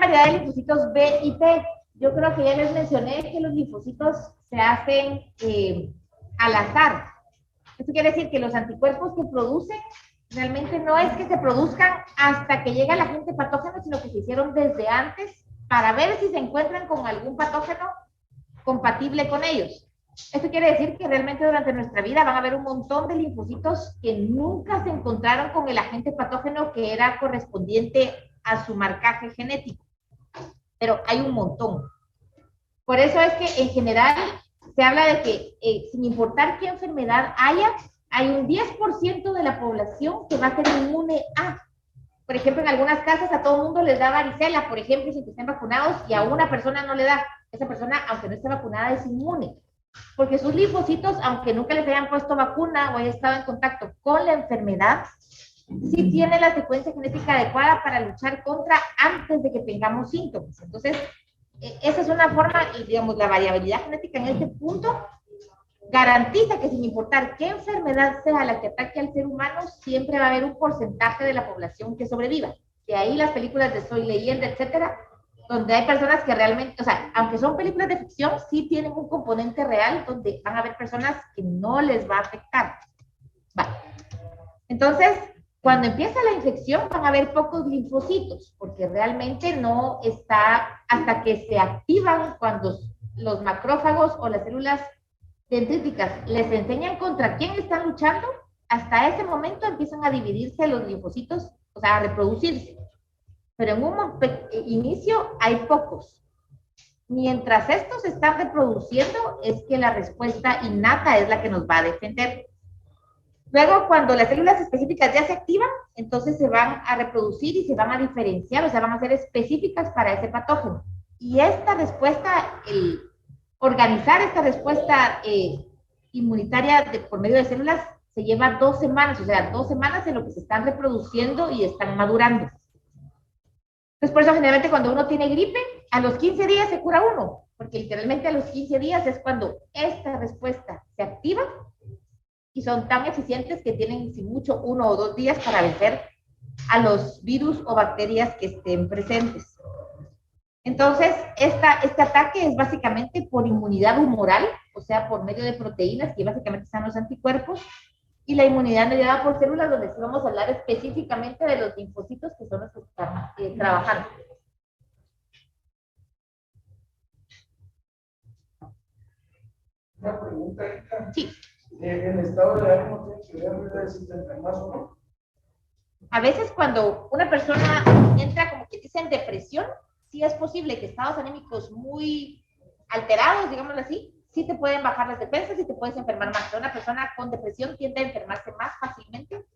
variedad de linfocitos B y T. Yo creo que ya les mencioné que los linfocitos se hacen al azar. Esto quiere decir que los anticuerpos que producen realmente no es que se produzcan hasta que llega el agente patógeno, sino que se hicieron desde antes para ver si se encuentran con algún patógeno compatible con ellos. Esto quiere decir que realmente durante nuestra vida van a haber un montón de linfocitos que nunca se encontraron con el agente patógeno que era correspondiente a su marcaje genético. Pero hay un montón. Por eso es que en general se habla de que sin importar qué enfermedad haya, hay un 10% de la población que va a ser inmune a. Por ejemplo, en algunas casas a todo el mundo les da varicela, por ejemplo, sin que estén vacunados, y a una persona no le da. Esa persona, aunque no esté vacunada, es inmune. Porque sus linfocitos, aunque nunca les hayan puesto vacuna o haya estado en contacto con la enfermedad, sí tienen la secuencia genética adecuada para luchar contra antes de que tengamos síntomas. Entonces, esa es una forma, y digamos, la variabilidad genética en este punto garantiza que sin importar qué enfermedad sea la que ataque al ser humano, siempre va a haber un porcentaje de la población que sobreviva. De ahí las películas de Soy Leyenda, etcétera, donde hay personas que realmente, o sea, aunque son películas de ficción, sí tienen un componente real donde van a haber personas que no les va a afectar. Vale. Entonces, cuando empieza la infección van a haber pocos linfocitos, porque realmente no está hasta que se activan cuando los macrófagos o las células dendríticas les enseñan contra quién están luchando, hasta ese momento empiezan a dividirse los linfocitos, o sea, a reproducirse. Pero en un inicio hay pocos. Mientras estos se están reproduciendo, es que la respuesta innata es la que nos va a defender. Luego, cuando las células específicas ya se activan, entonces se van a reproducir y se van a diferenciar, o sea, van a ser específicas para ese patógeno. Y esta respuesta, organizar esta respuesta inmunitaria por medio de células se lleva 2 semanas, o sea, 2 semanas en lo que se están reproduciendo y están madurando. Entonces, por eso generalmente cuando uno tiene gripe, a los 15 días se cura uno, porque literalmente a los 15 días es cuando esta respuesta se activa y son tan eficientes que tienen, sin mucho, 1 o 2 días para vencer a los virus o bacterias que estén presentes. Entonces, este ataque es básicamente por inmunidad humoral, o sea, por medio de proteínas, que básicamente están los anticuerpos, y la inmunidad mediada por células, donde sí vamos a hablar específicamente de los linfocitos, que son los que están trabajando. Una pregunta, Erika. Sí. ¿El estado de ánimo tiene que ver si te enfermas o no? A veces cuando una persona entra, como que dicen, depresión, sí es posible que estados anímicos muy alterados, digámoslo así, sí te pueden bajar las defensas y te puedes enfermar más. Una persona con depresión tiende a enfermarse más fácilmente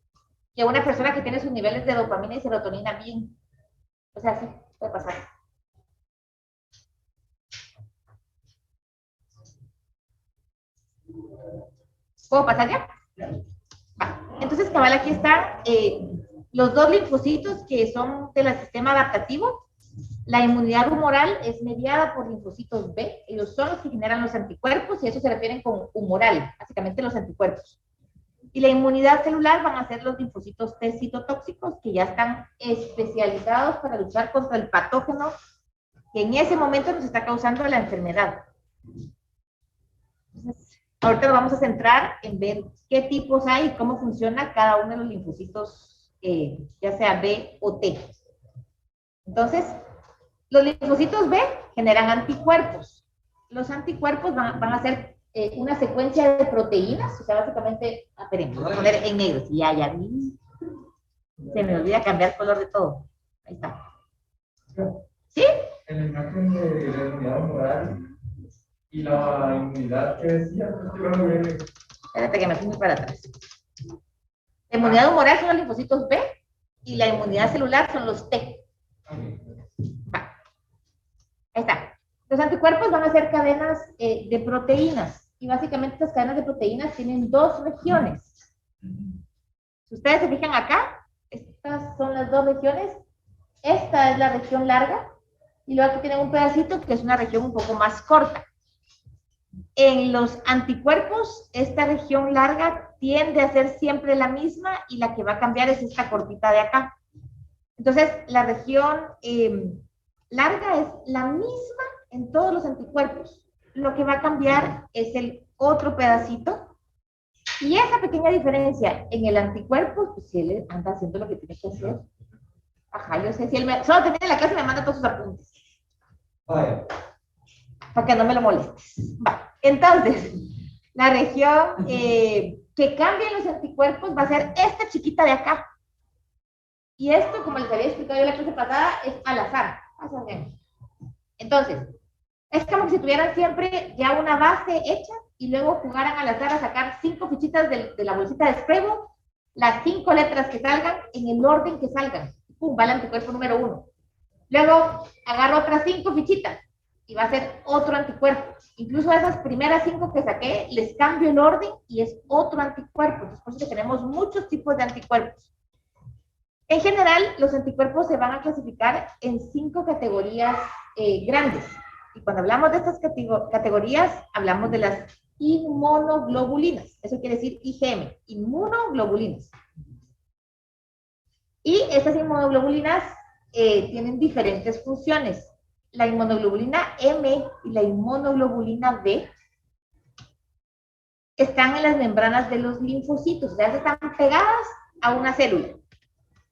que una persona que tiene sus niveles de dopamina y serotonina bien. O sea, sí, puede pasar. ¿Puedo pasar ya? Va. Entonces, cabal, aquí están los 2 linfocitos que son del sistema adaptativo. La inmunidad humoral es mediada por linfocitos B, ellos son los que generan los anticuerpos y a eso se refieren con humoral, básicamente los anticuerpos. Y la inmunidad celular van a ser los linfocitos T citotóxicos que ya están especializados para luchar contra el patógeno que en ese momento nos está causando la enfermedad. Entonces, ahorita nos vamos a centrar en ver qué tipos hay y cómo funciona cada uno de los linfocitos, ya sea B o T. Entonces, los linfocitos B generan anticuerpos. Los anticuerpos van a ser una secuencia de proteínas, o sea, básicamente, esperen, voy a poner en negro, si ya vi. Se me olvida cambiar color de todo. Ahí está. ¿Sí? En la imagen de la inmunidad humoral y la inmunidad que decía, Espérate que me fui muy para atrás. La inmunidad humoral son los linfocitos B y la inmunidad celular son los T. Va. Ahí está. Los anticuerpos van a ser cadenas de proteínas y básicamente estas cadenas de proteínas tienen 2 regiones. Si ustedes se fijan acá, estas son las 2 regiones. Esta es la región larga y luego aquí tienen un pedacito que es una región un poco más corta. En los anticuerpos, esta región larga tiende a ser siempre la misma y la que va a cambiar es esta cortita de acá. Entonces, la región larga es la misma en todos los anticuerpos. Lo que va a cambiar es el otro pedacito. Y esa pequeña diferencia en el anticuerpo, pues si él anda haciendo lo que tiene que hacer. Ajá, yo sé, si él solo termina la clase y me manda todos sus apuntes. Vaya. Para que no me lo molestes. Va. Entonces, la región que cambia en los anticuerpos va a ser esta chiquita de acá. Y esto, como les había explicado yo la clase pasada, es al azar. Entonces, es como que si tuvieran siempre ya una base hecha y luego jugaran al azar a sacar 5 fichitas de la bolsita de Scrabble, las 5 letras que salgan en el orden que salgan. Pum, va el anticuerpo número 1. Luego agarro otras 5 fichitas y va a ser otro anticuerpo. Incluso a esas primeras 5 que saqué, les cambio el orden y es otro anticuerpo. Entonces, por eso que tenemos muchos tipos de anticuerpos. En general, los anticuerpos se van a clasificar en 5 categorías grandes. Y cuando hablamos de estas categorías, hablamos de las inmunoglobulinas. Eso quiere decir IgM, inmunoglobulinas. Y estas inmunoglobulinas tienen diferentes funciones. La inmunoglobulina M y la inmunoglobulina B están en las membranas de los linfocitos, o sea, están pegadas a una célula.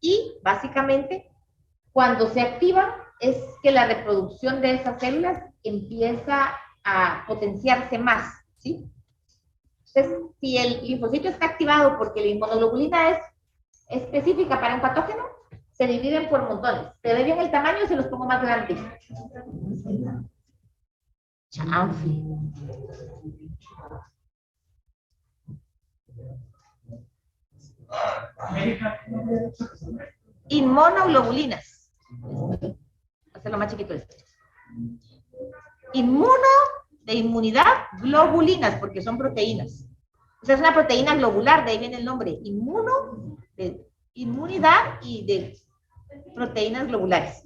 Y básicamente, cuando se activan, es que la reproducción de esas células empieza a potenciarse más, ¿sí? Entonces, si el linfocito está activado porque la inmunoglobulina es específica para un patógeno, se dividen por montones. Se ve bien el tamaño y se los pongo más grandes. Chanfle. Inmunoglobulinas. Hacerlo más chiquito esto. Inmuno de inmunidad, globulinas, porque son proteínas. O sea, es una proteína globular, de ahí viene el nombre. Inmuno de inmunidad y de proteínas globulares.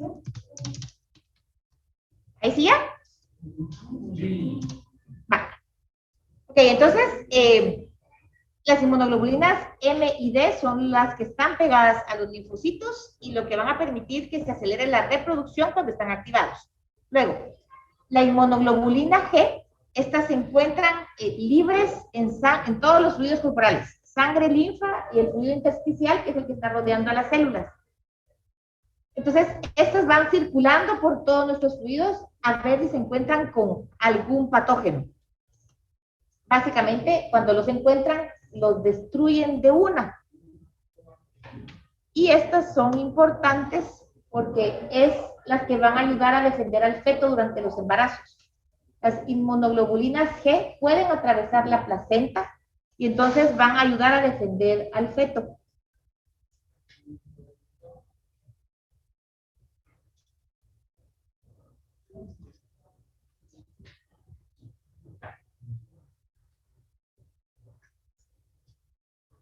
¿Ahí sí ya? Sí. Va. Ok, entonces, las inmunoglobulinas M y D son las que están pegadas a los linfocitos y lo que van a permitir que se acelere la reproducción cuando están activados. Luego, la inmunoglobulina G, estas se encuentran libres en todos los fluidos corporales, sangre, linfa y el fluido intersticial, que es el que está rodeando a las células. Entonces, estas van circulando por todos nuestros fluidos a ver si se encuentran con algún patógeno. Básicamente, cuando los encuentran, los destruyen de una. Y estas son importantes porque es las que van a ayudar a defender al feto durante los embarazos. Las inmunoglobulinas G pueden atravesar la placenta y entonces van a ayudar a defender al feto.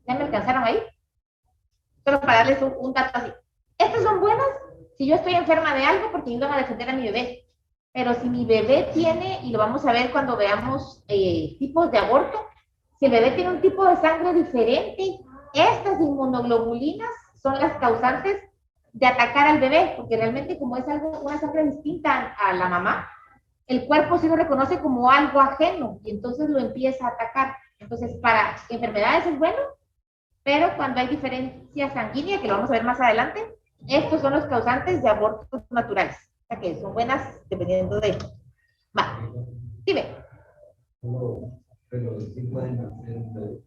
¿Ya me alcanzaron ahí? Solo para darles un dato así. Estas son buenas si yo estoy enferma de algo porque ayudan a defender a mi bebé. Pero si mi bebé tiene, y lo vamos a ver cuando veamos tipos de aborto, si el bebé tiene un tipo de sangre diferente, estas inmunoglobulinas son las causantes de atacar al bebé, porque realmente como es una sangre distinta a la mamá, el cuerpo sí lo reconoce como algo ajeno y entonces lo empieza a atacar. Entonces, para enfermedades es bueno, pero cuando hay diferencia sanguínea, que lo vamos a ver más adelante, estos son los causantes de abortos naturales. O sea que son buenas dependiendo de... Va, dime. Pero sí pueden hacer.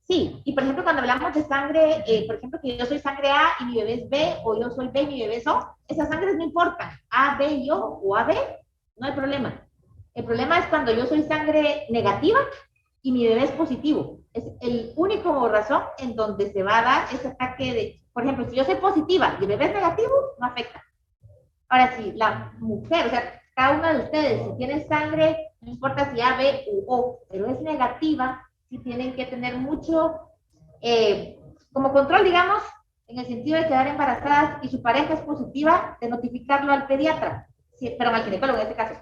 Sí, y por ejemplo, cuando hablamos de sangre, por ejemplo, que yo soy sangre A y mi bebé es B, o yo soy B y mi bebé es O, esas sangres no importan, A, B y O, o AB, no hay problema. El problema es cuando yo soy sangre negativa y mi bebé es positivo. Es el único razón en donde se va a dar ese ataque de, por ejemplo, si yo soy positiva y el bebé es negativo, no afecta. Ahora, si la mujer, o sea, cada una de ustedes, si tiene sangre, no importa si A, B u O, pero es negativa, sí tienen que tener mucho, como control, digamos, en el sentido de quedar embarazadas y su pareja es positiva, de notificarlo al pediatra, perdón, al ginecólogo en este caso.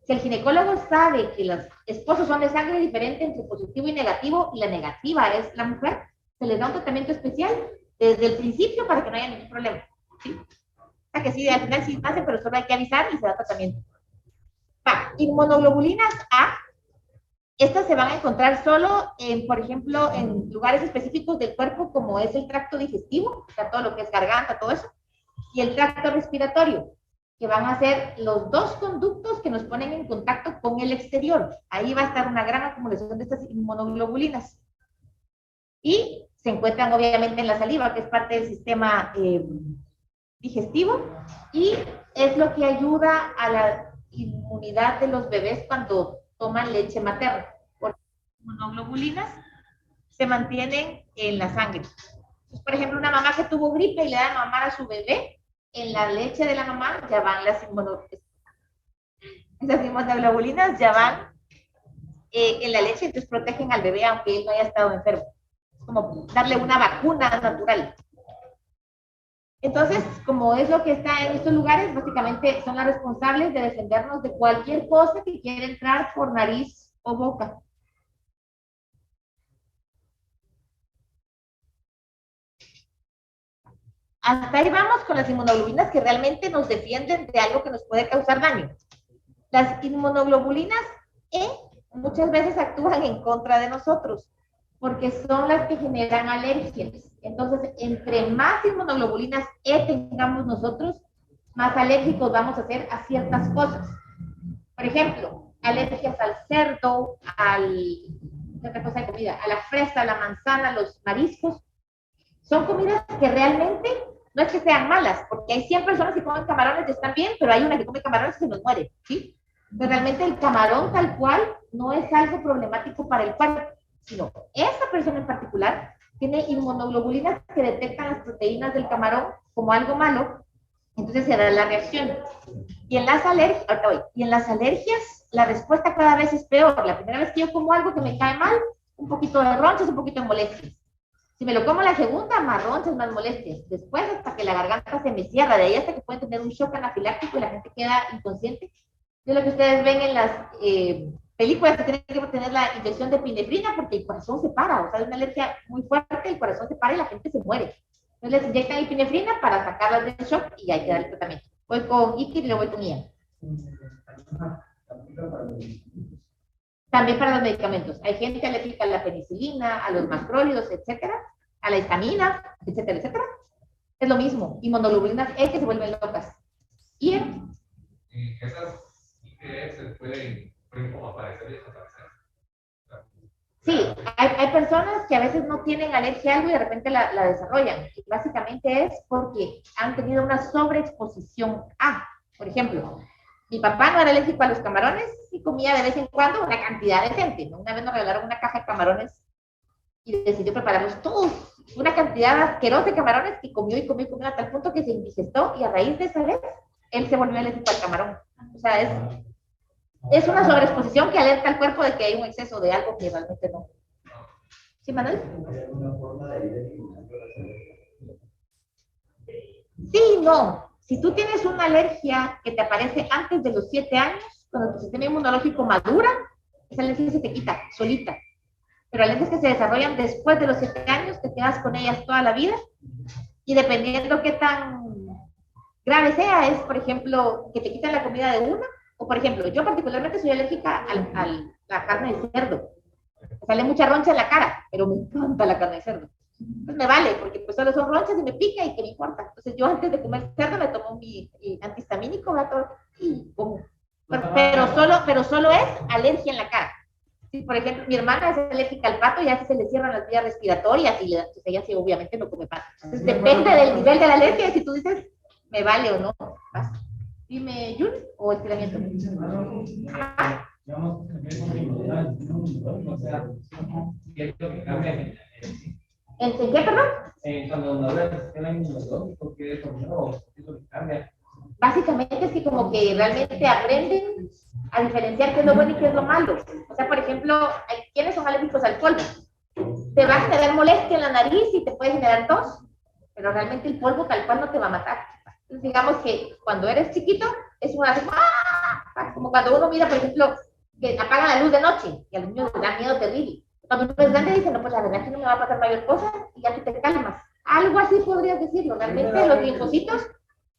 Si el ginecólogo sabe que los esposos son de sangre diferente entre positivo y negativo, y la negativa es la mujer, se les da un tratamiento especial desde el principio para que no haya ningún problema. ¿Sí? O sea que sí, al final sí nace, pero solo hay que avisar y se da tratamiento. Inmunoglobulinas A, estas se van a encontrar solo, por ejemplo, en lugares específicos del cuerpo, como es el tracto digestivo, o sea, todo lo que es garganta, todo eso, y el tracto respiratorio, que van a ser los dos conductos que nos ponen en contacto con el exterior. Ahí va a estar una gran acumulación de estas inmunoglobulinas. Y se encuentran obviamente en la saliva, que es parte del sistema digestivo, y es lo que ayuda a la inmunidad de los bebés cuando toman leche materna. Porque las inmunoglobulinas se mantienen en la sangre. Entonces, por ejemplo, una mamá que tuvo gripe y le da a mamar a su bebé, en la leche de la mamá ya van las inmunoglobulinas, ya van en la leche, entonces protegen al bebé aunque él no haya estado enfermo. Es como darle una vacuna natural. Entonces, como es lo que está en estos lugares, básicamente son las responsables de defendernos de cualquier cosa que quiera entrar por nariz o boca. Hasta ahí vamos con las inmunoglobulinas que realmente nos defienden de algo que nos puede causar daño. Las inmunoglobulinas E muchas veces actúan en contra de nosotros porque son las que generan alergias. Entonces, entre más inmunoglobulinas E tengamos nosotros, más alérgicos vamos a ser a ciertas cosas. Por ejemplo, alergias al cerdo, otra cosa de comida, a la fresa, a la manzana, a los mariscos. Son comidas que realmente no es que sean malas, porque hay 100 personas que comen camarones y están bien, pero hay una que come camarones y se nos muere, ¿sí? Pero realmente el camarón tal cual no es algo problemático para el cuerpo, sino esa persona en particular tiene inmunoglobulinas que detectan las proteínas del camarón como algo malo, entonces se da la reacción. Y en las alergias, la respuesta cada vez es peor. La primera vez que yo como algo que me cae mal, un poquito de ronchas, un poquito de molestias. Si me lo como la segunda, más ronchas, más molestias. Después, hasta que la garganta se me cierra, de ahí hasta que pueden tener un shock anafiláctico y la gente queda inconsciente. Es lo que ustedes ven en las películas que tienen que tener la inyección de epinefrina porque el corazón se para. O sea, es una alergia muy fuerte, el corazón se para y la gente se muere. Entonces les inyectan epinefrina para sacarlas del shock y hay que dar el tratamiento. Voy con Iker y luego voy con Ian. También para los medicamentos. Hay gente alérgica a la penicilina, a los macrólidos, etcétera, a la histamina, etcétera, etcétera. Es lo mismo. Inmunoglobulinas E que se vuelven locas. Ian. Esas IgE pueden como aparecer y desaparecer. Sí, hay personas que a veces no tienen alergia a algo y de repente la desarrollan. Y básicamente es porque han tenido una sobreexposición a, por ejemplo, mi papá no era alérgico a los camarones y comía de vez en cuando una cantidad decente, ¿no? Una vez nos regalaron una caja de camarones y decidió prepararlos todos, una cantidad asquerosa de camarones que comió y comió y comió a tal punto que se indigestó y a raíz de esa vez él se volvió alérgico al camarón. O sea, es una sobreexposición que alerta al cuerpo de que hay un exceso de algo que realmente no. ¿Sí, Manuel? ¿Hay alguna forma de ir eliminando las Sí, no. Si tú tienes una alergia que te aparece antes de los 7 años, cuando tu sistema inmunológico madura, esa alergia se te quita solita. Pero alergias que se desarrollan después de los 7 años, te quedas con ellas toda la vida. Y dependiendo qué tan grave sea, es, por ejemplo, que te quitan la comida de una, o por ejemplo, yo particularmente soy alérgica a la carne de cerdo. Me sale mucha roncha en la cara, pero me encanta la carne de cerdo. Pues me vale, porque pues solo son ronchas y me pica y que me importa. Entonces yo antes de comer cerdo me tomo mi antihistamínico, gato, y como. Pero solo es alergia en la cara. Si, por ejemplo, mi hermana es alérgica al pato, ya se le cierran las vías respiratorias y entonces ella sí obviamente no come pato. Entonces depende del nivel de la alergia, si tú dices, me vale o no. ¿Vas? Dime, Jun, o estiramiento. Ajá. o sea, ¿qué es lo que cambia? ¿En qué, perdón? Cuando no habla del sistema inmunológico, ¿qué es lo que cambia? Básicamente es que como que realmente aprenden a diferenciar qué es lo bueno y qué es lo malo. O sea, por ejemplo, hay quienes son alérgicos al polvo. Te va a generar molestia en la nariz y te puede generar tos, pero realmente el polvo tal cual no te va a matar. Entonces, digamos que cuando eres chiquito, es una como cuando uno mira, por ejemplo, que apagan la luz de noche y a los niños les da miedo terrible. Cuando uno es grande dicen, no, pues la verdad que no me va a pasar mayor cosa y ya tú te calmas. Algo así podrías decirlo. Realmente los linfocitos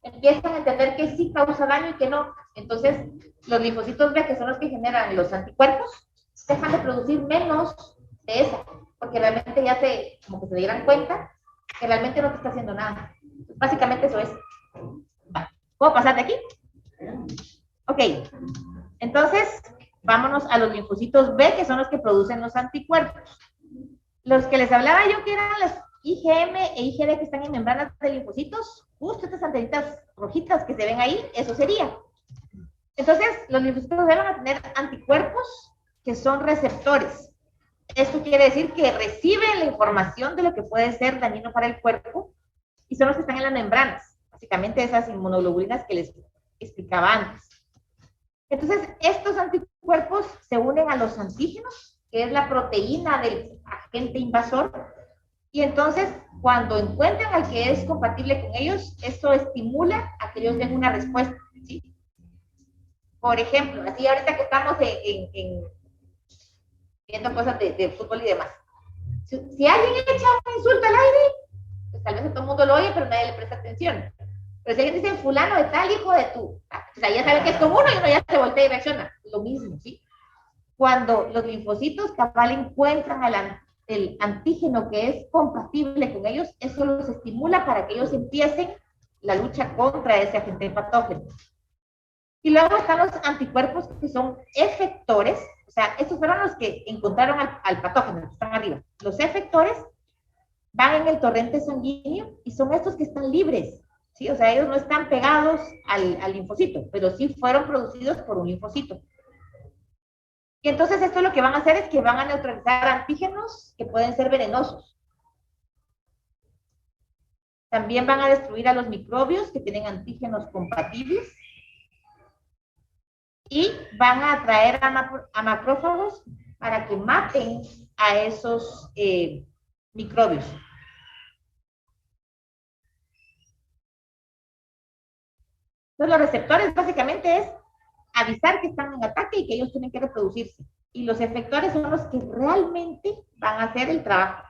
empiezan a entender que sí causa daño y que no. Entonces, los linfocitos B, que son los que generan los anticuerpos, dejan de producir menos de esa, porque realmente ya como que se dieran cuenta que realmente no te está haciendo nada. Básicamente eso es. ¿Puedo pasar de aquí? Ok. Entonces, vámonos a los linfocitos B, que son los que producen los anticuerpos. Los que les hablaba yo, que eran las IgM e IgD que están en membranas de linfocitos, justo estas antenitas rojitas que se ven ahí, eso sería. Entonces, los linfocitos B van a tener anticuerpos que son receptores. Esto quiere decir que reciben la información de lo que puede ser dañino para el cuerpo y son los que están en las membranas, básicamente esas inmunoglobulinas que les explicaba antes. Entonces, estos anticuerpos se unen a los antígenos, que es la proteína del agente invasor, y entonces, cuando encuentran al que es compatible con ellos, esto estimula a que ellos den una respuesta, ¿sí? Por ejemplo, así ahorita que estamos viendo cosas de fútbol y demás. Si alguien echa un insulto al aire, pues tal vez todo el mundo lo oye, pero nadie le presta atención. Pero si alguien dice fulano de tal, hijo de tú, o sea, ya sabe que es común y uno ya se voltea y reacciona. Lo mismo, ¿sí? Cuando los linfocitos cabal encuentran el antígeno que es compatible con ellos, eso los estimula para que ellos empiecen la lucha contra ese agente patógeno. Y luego están los anticuerpos que son efectores, o sea, estos fueron los que encontraron al patógeno, que están arriba. Los efectores van en el torrente sanguíneo y son estos que están libres, ¿sí? O sea, ellos no están pegados al linfocito, pero sí fueron producidos por un linfocito. Y entonces esto lo que van a hacer es que van a neutralizar antígenos que pueden ser venenosos. También van a destruir a los microbios que tienen antígenos compatibles. Y van a atraer a macrófagos para que maten a esos microbios. Entonces, los receptores básicamente es avisar que están en ataque y que ellos tienen que reproducirse. Y los efectores son los que realmente van a hacer el trabajo.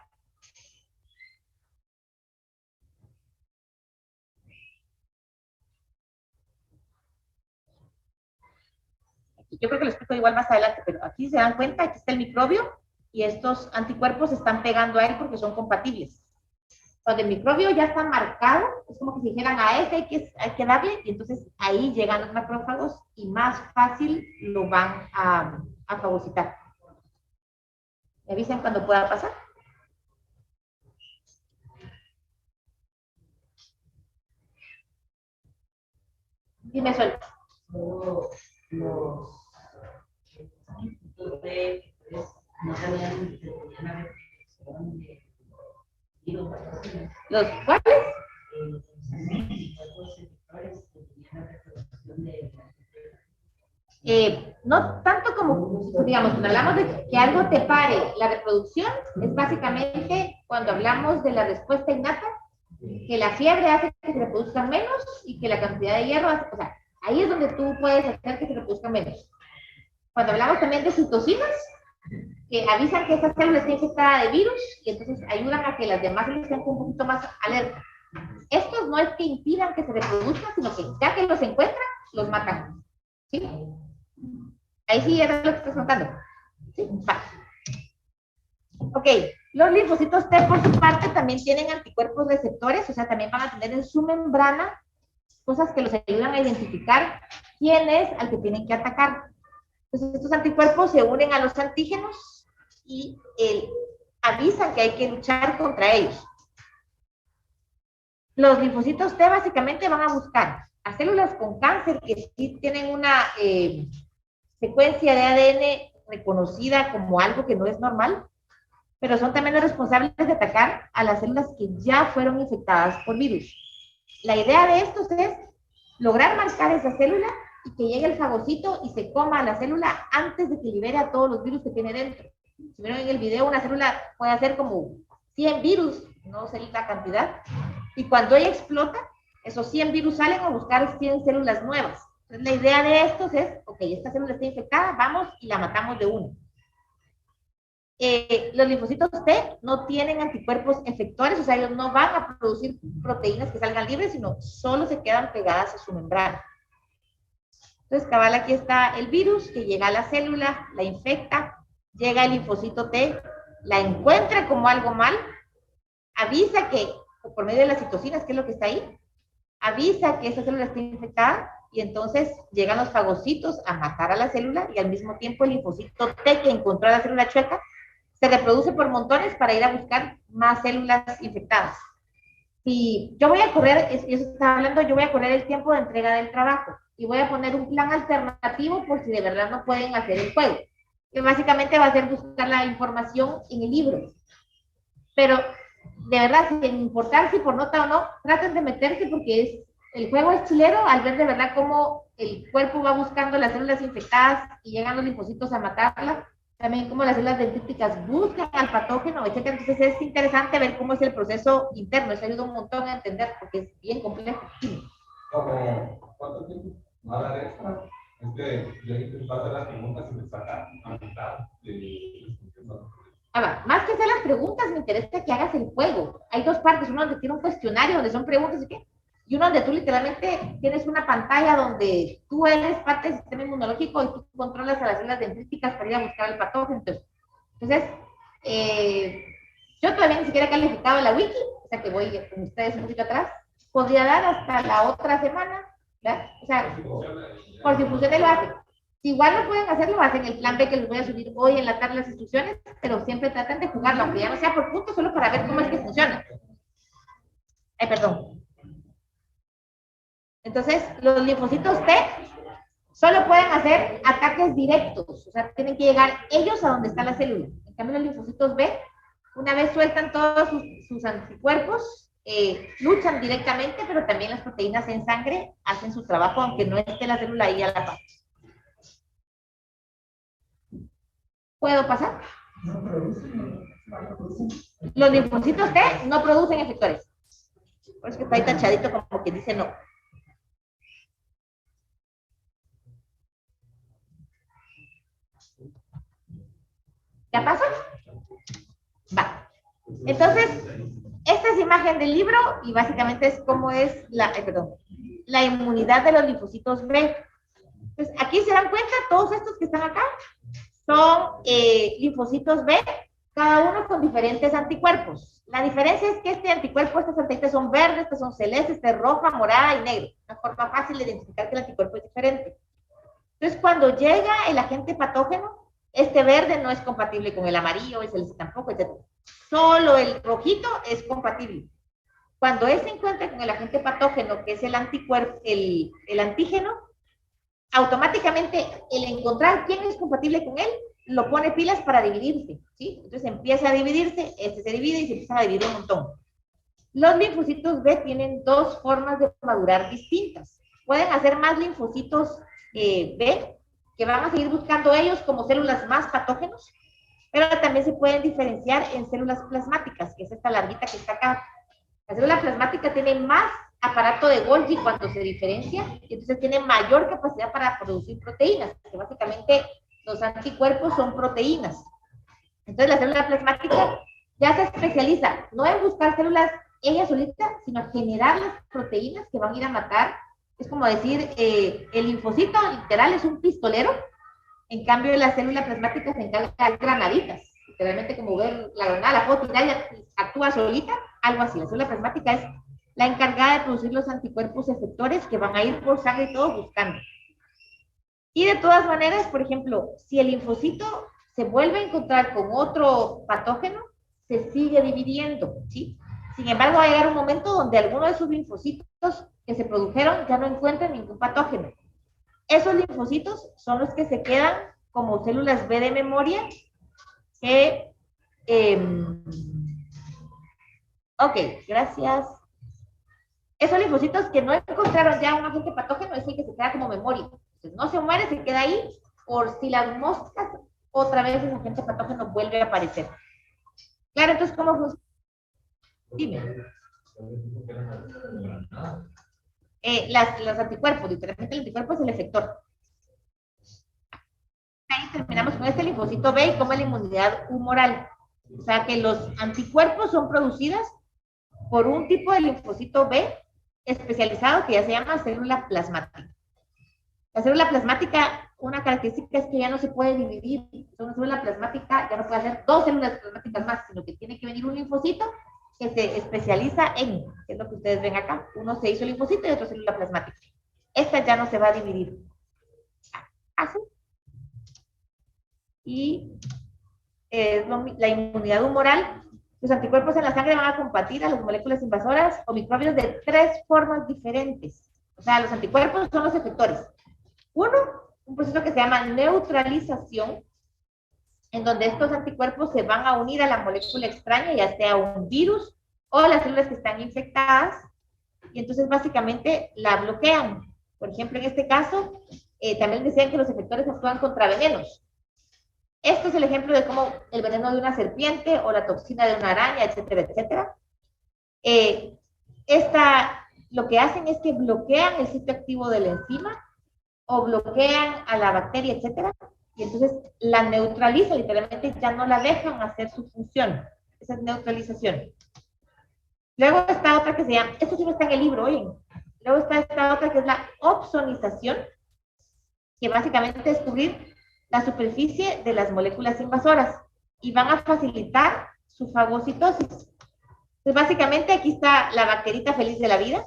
Yo creo que lo explico igual más adelante, pero aquí se dan cuenta que está el microbio y estos anticuerpos se están pegando a él porque son compatibles. Cuando el microbio ya está marcado, es como que si dijeran a ese hay que darle, y entonces ahí llegan los macrófagos y más fácil lo van a fagocitar. ¿Me avisan cuando pueda pasar? Dime, Sol. ¿Los cuáles? No tanto como, digamos, cuando hablamos de que algo te pare la reproducción, es básicamente cuando hablamos de la respuesta innata, que la fiebre hace que se reproduzcan menos y que la cantidad de hierro hace, o sea, ahí es donde tú puedes hacer que se reproduzcan menos. Cuando hablamos también de citocinas, que avisan que esa célula está infectada de virus y entonces ayudan a que las demás células estén un poquito más alerta. Estos no es que impidan que se reproduzcan, sino que ya que los encuentran, los matan. ¿Sí? Ahí sí era lo que estás contando. ¿Sí? Va. Ok, los linfocitos T por su parte también tienen anticuerpos receptores, o sea, también van a tener en su membrana cosas que los ayudan a identificar quién es al que tienen que atacar. Entonces, estos anticuerpos se unen a los antígenos y avisan que hay que luchar contra ellos. Los linfocitos T básicamente van a buscar a células con cáncer que sí tienen una secuencia de ADN reconocida como algo que no es normal, pero son también los responsables de atacar a las células que ya fueron infectadas por virus. La idea de estos es lograr marcar esa célula y que llegue el fagocito y se coma a la célula antes de que libere a todos los virus que tiene dentro. Si vieron en el video, una célula puede hacer como 100 virus, no sé la cantidad, y cuando ella explota, esos 100 virus salen a buscar 100 células nuevas. Entonces, la idea de estos es, ok, esta célula está infectada, vamos y la matamos de una. Los linfocitos T no tienen anticuerpos efectores, o sea, ellos no van a producir proteínas que salgan libres, sino solo se quedan pegadas a su membrana. Entonces, cabal, aquí está el virus que llega a la célula, la infecta, llega el linfocito T, la encuentra como algo mal, avisa que, por medio de las citocinas, que es lo que está ahí, avisa que esa célula está infectada y entonces llegan los fagocitos a matar a la célula y al mismo tiempo el linfocito T que encontró a la célula chueca se reproduce por montones para ir a buscar más células infectadas. Si yo voy a correr, y eso está hablando, yo voy a correr el tiempo de entrega del trabajo y voy a poner un plan alternativo por si de verdad no pueden hacer el juego. Que básicamente va a ser buscar la información en el libro. Pero de verdad, sin importar si por nota o no, traten de meterse porque el juego es chilero al ver de verdad cómo el cuerpo va buscando las células infectadas y llegan los linfocitos a matarlas. También cómo las células dendríticas buscan al patógeno, etc. Entonces es interesante ver cómo es el proceso interno. Eso ayuda un montón a entender porque es bien complejo. ¿Cómo cuánto tiempo va a dar extra? Yo intento hacer las preguntas y me saca a mitad de... Más que hacer las preguntas, me interesa que hagas el juego. Hay dos partes, uno donde tiene un cuestionario, donde son preguntas y qué, y uno donde tú literalmente tienes una pantalla donde tú eres parte del sistema inmunológico y tú controlas a las células dendríticas para ir a buscar el patógeno. Entonces yo todavía ni siquiera he calificado la wiki, o sea que voy con ustedes un poquito atrás. Podría dar hasta la otra semana, ¿verdad? O sea, por si funciona lo hace. Si igual no pueden hacerlo, hacen el plan B que les voy a subir hoy en la tarde las instrucciones, pero siempre traten de jugarlo, aunque ya no sea por puntos, solo para ver cómo es que funciona. Ay, perdón. Entonces, los linfocitos T solo pueden hacer ataques directos, o sea, tienen que llegar ellos a donde está la célula. En cambio, los linfocitos B, una vez sueltan todos sus anticuerpos, luchan directamente, pero también las proteínas en sangre hacen su trabajo, aunque no esté la célula ahí a la par. ¿Puedo pasar? No producen. Los linfocitos T no producen efectores. Por eso que está ahí tachadito como que dice no. ¿Ya pasa? Va. Entonces, esta es imagen del libro y básicamente es cómo es la inmunidad de los linfocitos B. Entonces, aquí se dan cuenta, todos estos que están acá son linfocitos B, cada uno con diferentes anticuerpos. La diferencia es que este anticuerpo, estas anticuerpos son verdes, estas son celestes, esta es roja, morada y negro. Una forma fácil de identificar que el anticuerpo es diferente. Entonces, cuando llega el agente patógeno, este verde no es compatible con el amarillo, el celeste tampoco, etc. Solo el rojito es compatible. Cuando él se encuentra con el agente patógeno, que es el anticuerpo, el antígeno, automáticamente el encontrar quién es compatible con él, lo pone pilas para dividirse, ¿sí? Entonces empieza a dividirse, este se divide y se empieza a dividir un montón. Los linfocitos B tienen dos formas de madurar distintas. Pueden hacer más linfocitos B, que van a seguir buscando ellos como células más patógenos, pero también se pueden diferenciar en células plasmáticas, que es esta larguita que está acá. La célula plasmática tiene más aparato de Golgi cuando se diferencia, y entonces tiene mayor capacidad para producir proteínas, que básicamente los anticuerpos son proteínas. Entonces la célula plasmática ya se especializa, no en buscar células ella solita, sino en generar las proteínas que van a ir a matar. Es como decir, el linfocito literal es un pistolero, en cambio la célula plasmática se encarga de granaditas, literalmente como ver la granada, la puedo tirar y actúa solita, algo así. La célula plasmática es la encargada de producir los anticuerpos efectores que van a ir por sangre y todo buscando. Y de todas maneras, por ejemplo, si el linfocito se vuelve a encontrar con otro patógeno, se sigue dividiendo, ¿sí? Sin embargo, va a llegar un momento donde alguno de esos linfocitos que se produjeron ya no encuentran ningún patógeno. Esos linfocitos son los que se quedan como células B de memoria que... ok, gracias. Esos linfocitos que no encontraron ya un agente patógeno es el que se queda como memoria. Entonces, no se muere, se queda ahí, por si las moscas, otra vez el agente patógeno vuelve a aparecer. Claro, entonces, ¿cómo funciona? Dime. Los anticuerpos, literalmente el anticuerpo es el efector. ahí terminamos con este linfocito B y como la inmunidad humoral. O sea que los anticuerpos son producidos por un tipo de linfocito B especializado que ya se llama célula plasmática. La célula plasmática, una característica es que ya no se puede dividir. Una célula plasmática ya no puede hacer dos células plasmáticas más, sino que tiene que venir un linfocito que se especializa en, que es lo que ustedes ven acá. Uno se hizo linfocito y otro célula plasmática. Esta ya no se va a dividir. Así. Y la inmunidad humoral. Los anticuerpos en la sangre van a combatir a las moléculas invasoras o microbios de 3 formas diferentes. O sea, los anticuerpos son los efectores. Uno, un proceso que se llama neutralización, en donde estos anticuerpos se van a unir a la molécula extraña, ya sea un virus o las células que están infectadas, y entonces básicamente la bloquean. Por ejemplo, en este caso, también decían que los efectores actúan contra venenos. Este es el ejemplo de cómo el veneno de una serpiente o la toxina de una araña, etcétera, etcétera. Lo que hacen es que bloquean el sitio activo de la enzima o bloquean a la bacteria, etcétera, y entonces la neutralizan, literalmente ya no la dejan hacer su función. Esa es neutralización. Luego está otra que se llama, esto sí no está en el libro, oyen. Luego está esta otra que es la opsonización, que básicamente es cubrir la superficie de las moléculas invasoras y van a facilitar su fagocitosis. Entonces, básicamente aquí está la bacterita feliz de la vida.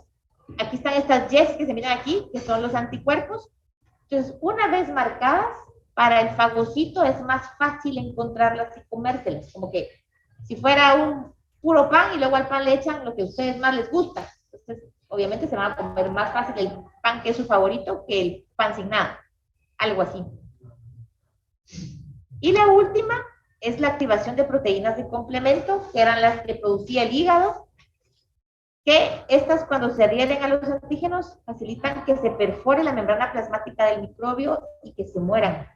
Aquí están estas Ys que se miran aquí, que son los anticuerpos. Entonces, una vez marcadas, para el fagocito es más fácil encontrarlas y comérselas. Como que si fuera un puro pan y luego al pan le echan lo que a ustedes más les gusta. Entonces, obviamente se van a comer más fácil el pan que es su favorito que el pan sin nada. Algo así. Y la última es la activación de proteínas de complemento, que eran las que producía el hígado, que estas cuando se adhieren a los antígenos facilitan que se perfore la membrana plasmática del microbio y que se mueran.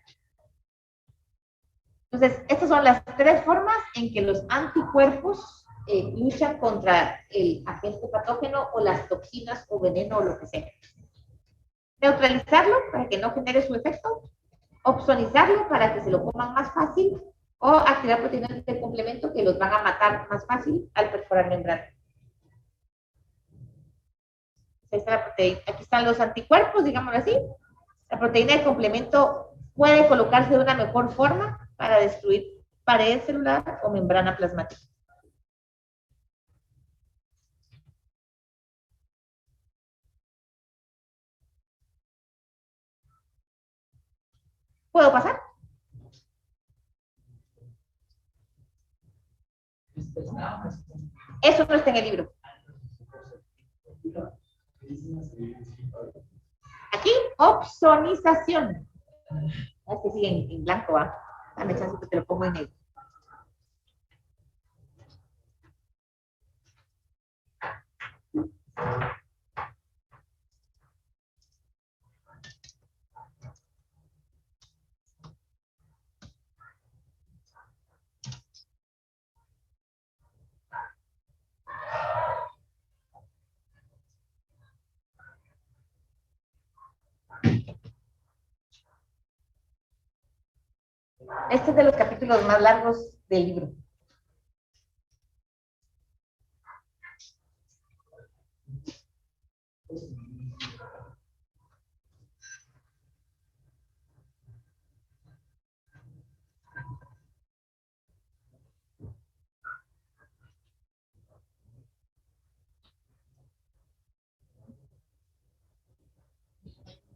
Entonces, estas son las 3 formas en que los anticuerpos luchan contra el agente patógeno o las toxinas o veneno o lo que sea. Neutralizarlo para que no genere su efecto, opsonizarlo para que se lo coman más fácil o activar proteínas de complemento que los van a matar más fácil al perforar membrana. Esta la proteína. Aquí están los anticuerpos, digámoslo así. La proteína de complemento puede colocarse de una mejor forma para destruir pared celular o membrana plasmática. ¿Puedo pasar? Eso no está en el libro. Aquí, opsonización. Este sigue en blanco, ¿va? Dame chance que te lo pongo en negro. Este es de los capítulos más largos del libro.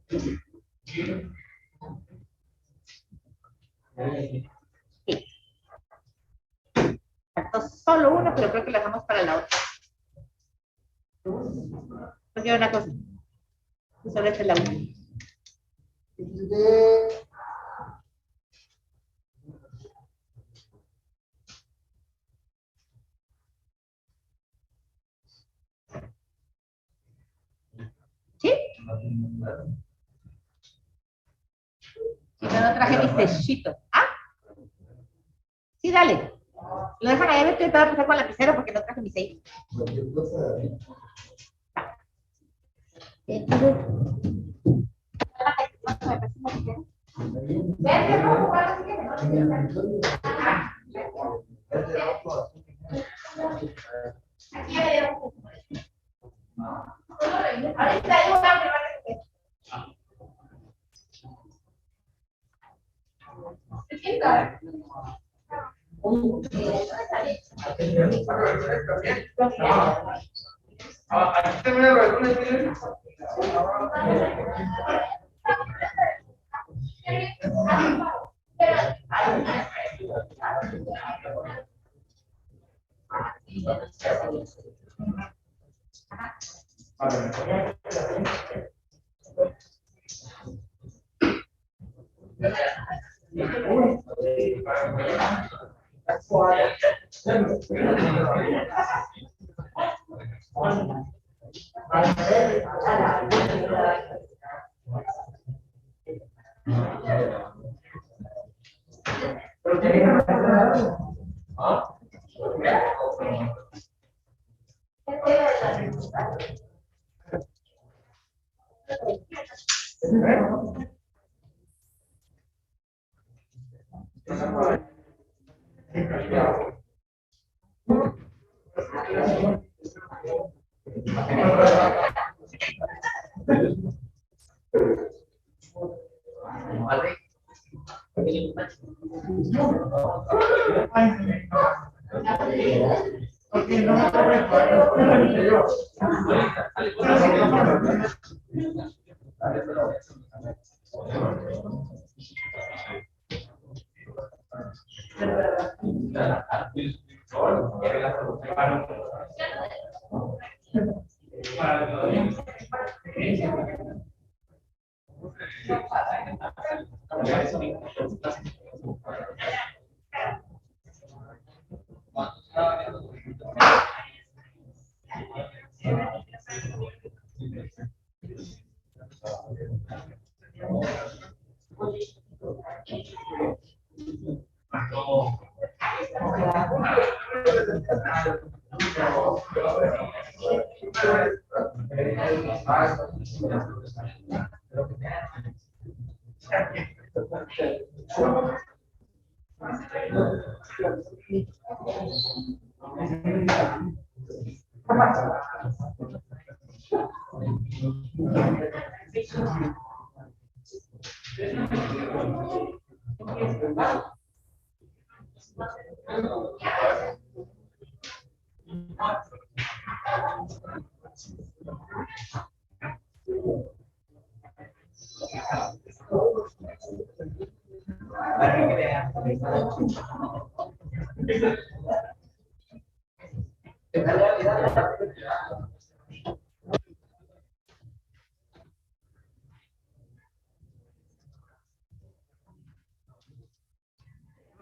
Sí. Faltó solo una, pero creo que la dejamos para la otra. Porque una cosa. Solo esta es la última. ¿Sí? Si no traje mi sellito. ¿Ah? Sí, dale. Lo dejan ahí, me estoy tratando de empezar con la lapicero porque no traje mi sello. Entonces, Verde, rojo, parece que no. Ajá. Aquí hay algo. Ahorita hay una que va a ser.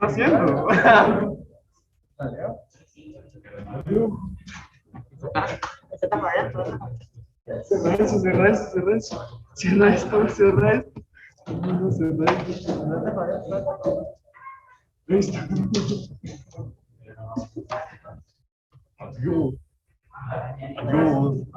Haciendo. Cierra eso. Cierra esto. No, cierra esto. Listo. Adiós. Adiós.